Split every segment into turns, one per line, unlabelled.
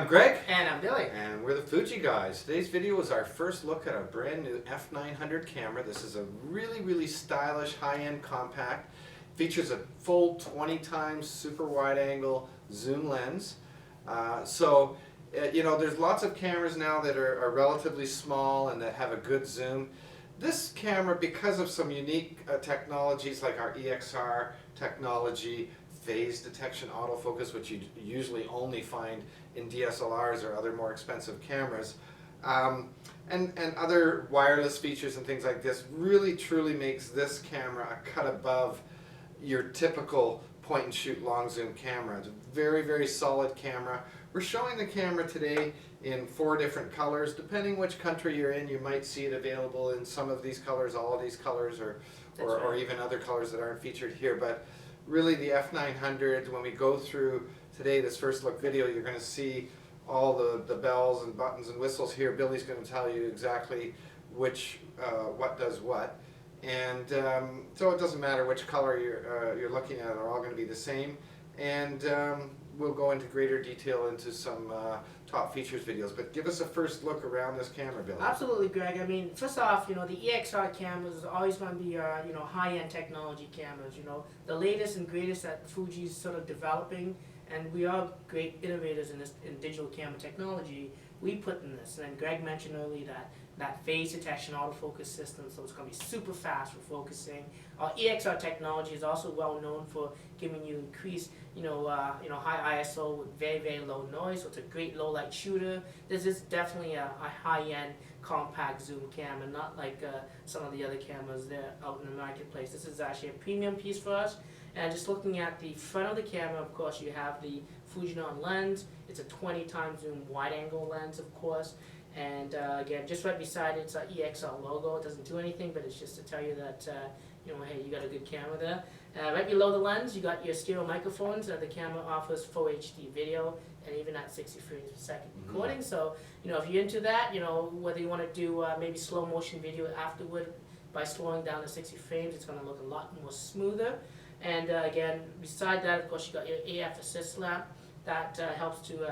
I'm Greg.
And I'm Billy.
And we're the Fuji guys. Today's video is our first look at a brand new F900 camera. This is a really stylish high-end compact. Features a full 20 times super wide angle zoom lens. You know, there's lots of cameras now that are relatively small and that have a good zoom. This camera, because of some unique technologies like our EXR technology, phase detection autofocus, which you usually only find in DSLRs or other more expensive cameras, and other wireless features and things like this, really truly makes this camera a cut above your typical point and shoot long zoom camera. It's a very solid camera. We're showing the camera today in 4 different colors. Depending which country you're in, you might see it available in some of these colors, all of these colors, or even other colors that aren't featured here. But really the F900, when we go through today this first look video, you're going to see all the bells and buttons and whistles here. Billy's going to tell you exactly which what does what, and so it doesn't matter which color you're looking at, they're all going to be the same. And we'll go into greater detail into some top features videos, but give us a first look around this camera, Billy.
Absolutely, Greg. I mean, first off, you know, the EXR cameras is always going to be, you know, high-end technology cameras. You know, the latest and greatest that Fuji's sort of developing, and we are great innovators in digital camera technology. We put in this, and Greg mentioned earlier that phase detection autofocus system, so it's going to be super fast for focusing. Our EXR technology is also well known for giving you increased, high ISO with very low noise. So it's a great low light shooter. This is definitely a high-end compact zoom camera, not like some of the other cameras there out in the marketplace. This is actually a premium piece for us. And just looking at the front of the camera, of course, you have the Fujinon lens. It's a 20 times zoom wide angle lens, of course. And again, just right beside it's an EXR logo. It doesn't do anything, but it's just to tell you that, hey, you got a good camera there. Right below the lens, you got your stereo microphones. The camera offers full HD video and even at 60 frames per second recording. So, if you're into that, whether you want to do maybe slow motion video afterward by slowing down to 60 frames, it's going to look a lot more smoother. And again, beside that, of course, you got your AF assist lamp that helps to,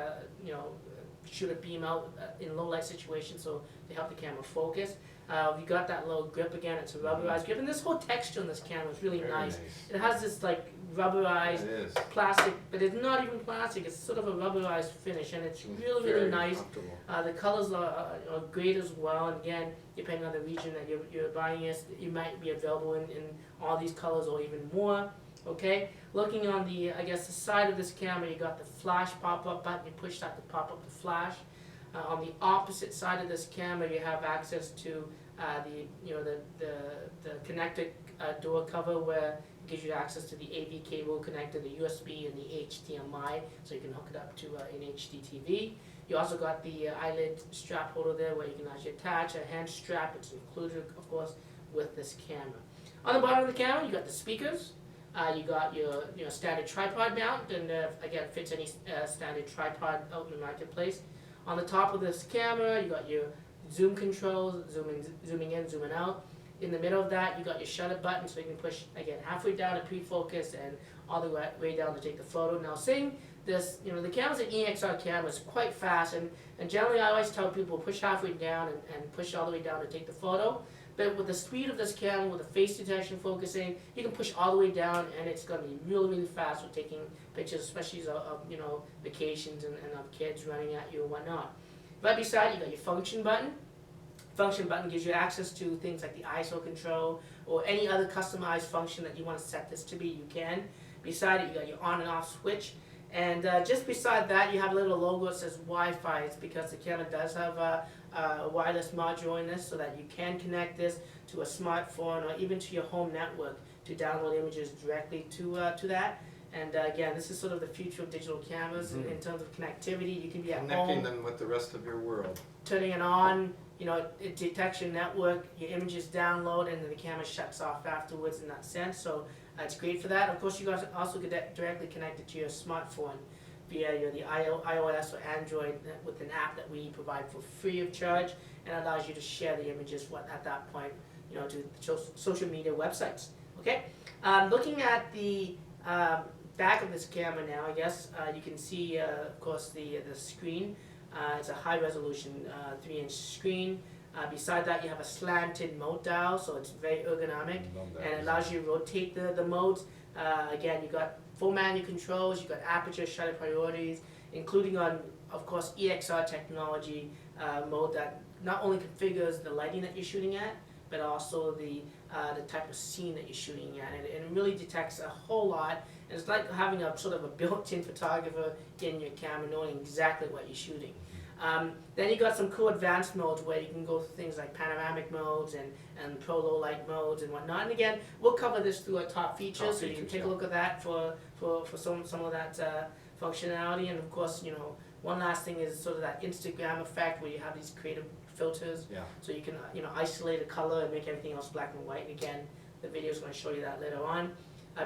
shoot a beam out in low light situations, so they help the camera focus. You got that little grip again. It's a rubberized grip, and this whole texture on this camera is really nice. It has this like rubberized plastic, but it's not even plastic. It's sort of a rubberized finish, and it's really nice. The colors are great as well. And again, depending on the region that you're buying it, you might be available in all these colors or even more. Okay, looking on the the side of this camera, you got the flash pop-up button. You push that to pop up the flash. On the opposite side of this camera, you have access to the connected door cover, where it gives you access to the AV cable connector, the USB, and the HDMI, so you can hook it up to an HD TV. You also got the eyelid strap holder there, where you can actually attach a hand strap. It's included, of course, with this camera. On the bottom of the camera, you got the speakers. You got your standard tripod mount, and again, fits any standard tripod out in the marketplace. On the top of this camera, you got your zoom controls, zooming in, zooming out. In the middle of that, you got your shutter button, so you can push again halfway down to pre-focus and all the way down to take the photo. Now, seeing this, the camera's an EXR camera, it's quite fast, and generally I always tell people push halfway down and push all the way down to take the photo. But with the speed of this camera, with the face detection focusing, you can push all the way down, and it's going to be really fast for taking pictures, especially of vacations and of kids running at you and whatnot. Right beside, you got your function button. Function button gives you access to things like the ISO control or any other customized function that you want to set this to be. You can. Beside it, you got your on and off switch. And just beside that, you have a little logo that says Wi-Fi. It's because the camera does have a wireless module in this, so that you can connect this to a smartphone or even to your home network to download images directly to that. And again, this is sort of the future of digital cameras in terms of connectivity. You can be at home,
connecting them with the rest of your world,
turning it on. It detects your network, your images download, and then the camera shuts off afterwards in that sense. So it's great for that. Of course, you guys also get directly connected to your smartphone via the iOS or Android with an app that we provide for free of charge, and allows you to share the images at that point, to social media websites. Okay, looking at the back of this camera now, I guess, you can see, of course, the screen. It's a high resolution 3-inch screen. Beside that, you have a slanted mode dial, so it's very ergonomic, and it allows you to rotate the modes. Again, you got full manual controls, you got aperture, shutter priorities, including on, of course, EXR technology mode that not only configures the lighting that you're shooting at, but also the type of scene that you're shooting at. And it really detects a whole lot. And it's like having a sort of a built-in photographer in your camera knowing exactly what you're shooting. Then you got some cool advanced modes where you can go through things like panoramic modes and pro low light modes and whatnot. And again, we'll cover this through our top features, so you can take a look at that for some of that functionality. And of course, you know, one last thing is sort of that Instagram effect where you have these creative filters, so you can isolate a color and make everything else black and white. And again, the video is going to show you that later on.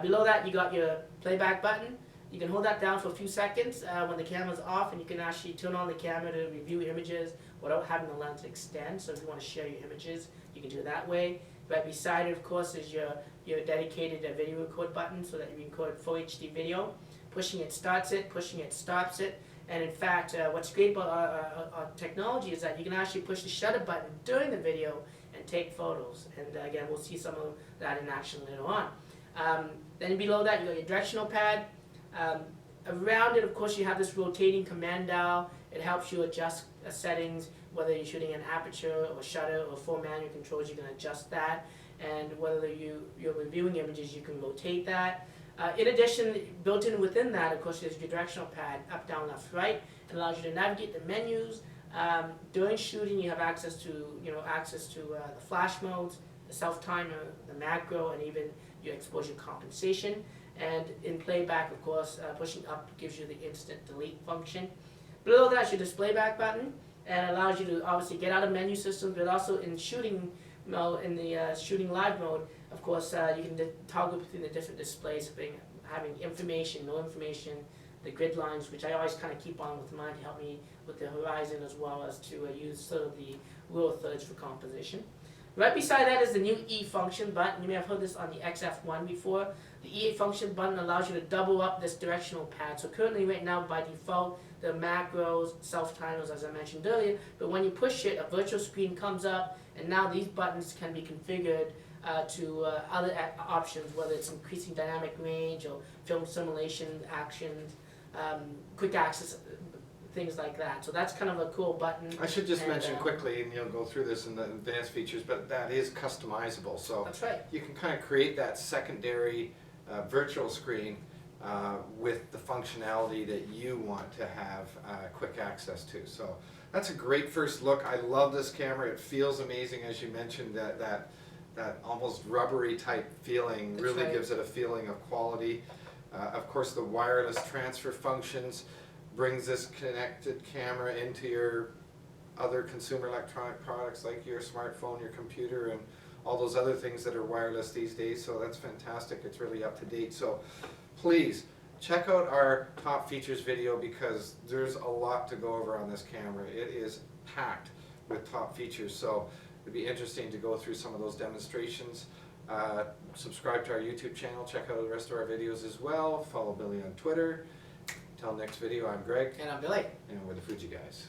Below that, you got your playback button. You can hold that down for a few seconds when the camera's off, and you can actually turn on the camera to review images without having the lens extend. So if you want to share your images, you can do it that way. Right beside it, of course, is your dedicated video record button, so that you record full HD video. Pushing it starts it, pushing it stops it. And in fact, what's great about our technology is that you can actually push the shutter button during the video and take photos. And again, we'll see some of that in action later on. Then below that, you got your directional pad. Around it, of course, you have this rotating command dial. It helps you adjust settings, whether you're shooting an aperture or shutter or full manual controls, you can adjust that. And whether you're reviewing images, you can rotate that. In addition, built in within that, of course, is your directional pad, up, down, left, right. It allows you to navigate the menus. During shooting, you have access to the flash modes, the self timer, the macro, and even your exposure compensation. And in playback, of course, pushing up gives you the instant delete function. Below that is your display back button, and it allows you to obviously get out of menu systems, but also in shooting mode, in the shooting live mode, of course, you can toggle between the different displays, having information, no information, the grid lines, which I always kind of keep on with mine to help me with the horizon, as well as to use sort of the rule of thirds for composition. Right beside that is the new E function button. You may have heard this on the XF1 before. The E function button allows you to double up this directional pad. So currently right now by default, the macros, self-timers as I mentioned earlier, but when you push it, a virtual screen comes up, and now these buttons can be configured to other options, whether it's increasing dynamic range or film simulation actions, quick access, things like that. So that's kind of a cool button.
I should just mention quickly, and you'll go through this in the advanced features, but that is customizable. So
that's right.
You can kind of create that secondary virtual screen with the functionality that you want to have quick access to. So that's a great first look. I love this camera. It feels amazing, as you mentioned, that almost rubbery type feeling really gives it a feeling of quality. Of course, the wireless transfer functions brings this connected camera into your other consumer electronic products like your smartphone, your computer, and all those other things that are wireless these days. So that's fantastic. It's really up to date. So please check out our top features video, because there's a lot to go over on this camera. It is packed with top features. So it'd be interesting to go through some of those demonstrations. Subscribe to our YouTube channel. Check out the rest of our videos as well. Follow Billy on Twitter. Until next video, I'm Greg.
And I'm Billy.
And we're the Fuji guys.